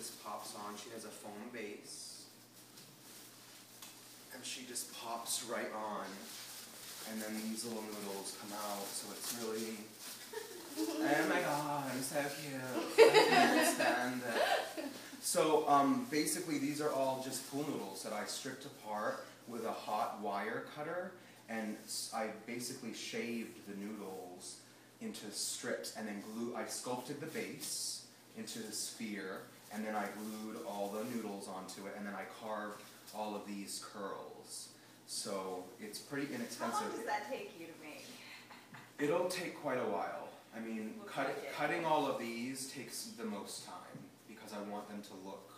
just pops on. She has a foam base. And she just pops right on. And then these little noodles come out, so it's really... Oh my god, I'm so cute. I can't stand it. So basically these are all just pool noodles that I stripped apart with a hot wire cutter, and I basically shaved the noodles into strips and then I sculpted the base into a sphere, and then I glued all the noodles onto it, and then I carved all of these curls. So it's pretty inexpensive. How long does that take you to make? It'll take quite a while. I mean, cutting all of these takes the most time because I want them to look.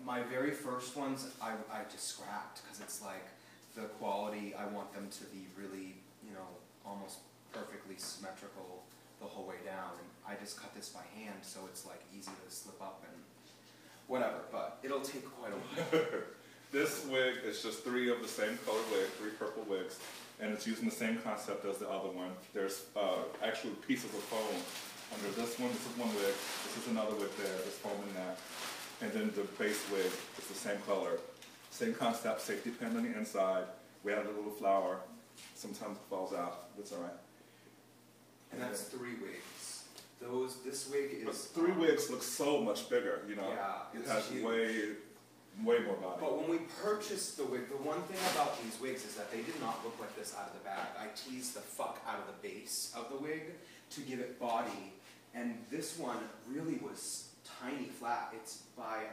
My very first ones I just scrapped because it's like the quality, I want them to be really, you know, almost perfectly symmetrical the whole way down. And I just cut this by hand, so it's like easy to slip up and whatever, but it'll take quite a while. This wig is just 3 of the same color wig, 3 purple wigs, and it's using the same concept as the other one. There's actually pieces of foam under this one. This is one wig. This is another wig there. There's foam in that. And then the base wig is the same color. Same concept, safety pin on the inside. We added a little flower. Sometimes it falls out. That's all right. And that's 3 wigs. This wig is... But 3 wigs look so much bigger, you know. Yeah, it has way more body. But when we purchased the wig, the one thing about these wigs is that they did not look like this out of the bag. I teased the fuck out of the base of the wig to give it body, and this one really was tiny flat. It's by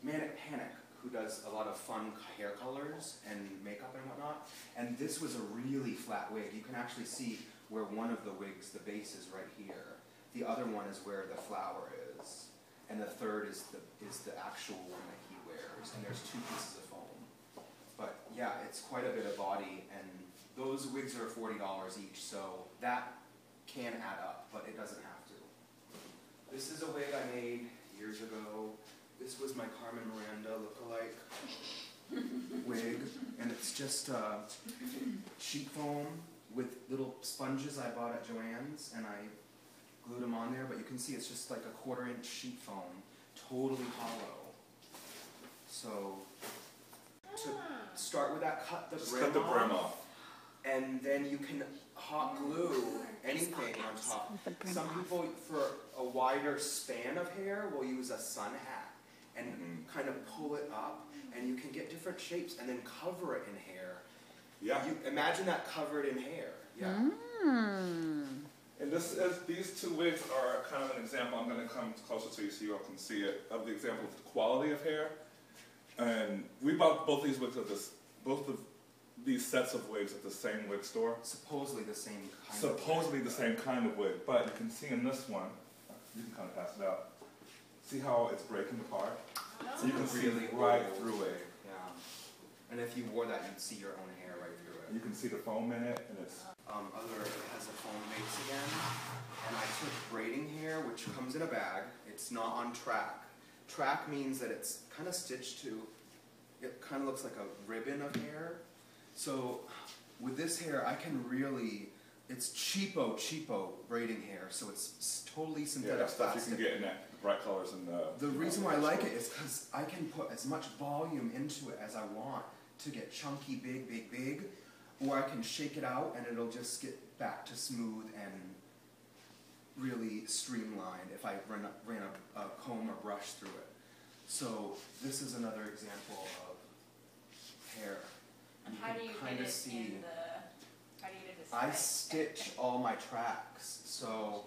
Manic Panic, who does a lot of fun hair colors and makeup and whatnot, and this was a really flat wig. You can actually see where one of the wigs, the base is right here. The other one is where the flower is. And the third is the actual one that he wears, and there's 2 pieces of foam. But yeah, it's quite a bit of body, and those wigs are $40 each, so that can add up, but it doesn't have to. This is a wig I made years ago. This was my Carmen Miranda look-alike wig, and it's just sheet foam with little sponges I bought at Joann's, and I glued them on there, but you can see it's just like a 1/4-inch sheet foam, totally hollow. So, to start with that, cut the brim off, and then you can hot glue anything on top. Some people, for a wider span of hair, will use a sun hat and kind of pull it up, and you can get different shapes and then cover it in hair. Yeah. You imagine that covered in hair. Yeah. And these 2 wigs are kind of an example. I'm going to come closer to you so you all can see it, of the example of the quality of hair. And we bought both these wigs at both of these sets of wigs at the same wig store. Supposedly the same kind Supposedly the same kind of wig, but you can see in this one, you can kind of pass it out. See how it's breaking apart? So you can see right through it. Yeah. And if you wore that, you'd see your own hair right through it. You can see the foam in it, and it's... It has a foam base again, and I took braiding hair, which comes in a bag. It's not on track. Track means that it's kind of stitched to, it kind of looks like a ribbon of hair. So with this hair, I can really, it's cheapo braiding hair, so it's totally synthetic stuff plastic. you can get in that bright colors in the reason why I like it is because I can put as much volume into it as I want to get chunky, big, or I can shake it out and it'll just get back to smooth and really streamlined if I ran a comb or brush through it. So this is another example of hair. And how do you get it in the, how do you get it to I stitch all my tracks. So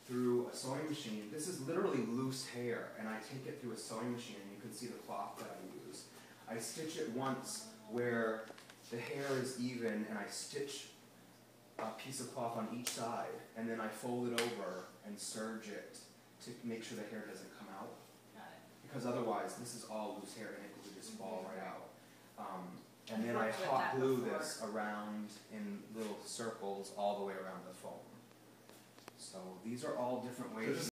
through a sewing machine, this is literally loose hair, and I take it through a sewing machine, and you can see the cloth that I use. I stitch it once where the hair is even, and I stitch a piece of cloth on each side, and then I fold it over and serge it to make sure the hair doesn't come out. Got it. Because otherwise, this is all loose hair, and it would just fall right out. And then I hot glue this around in little circles all the way around the foam. So these are all different ways.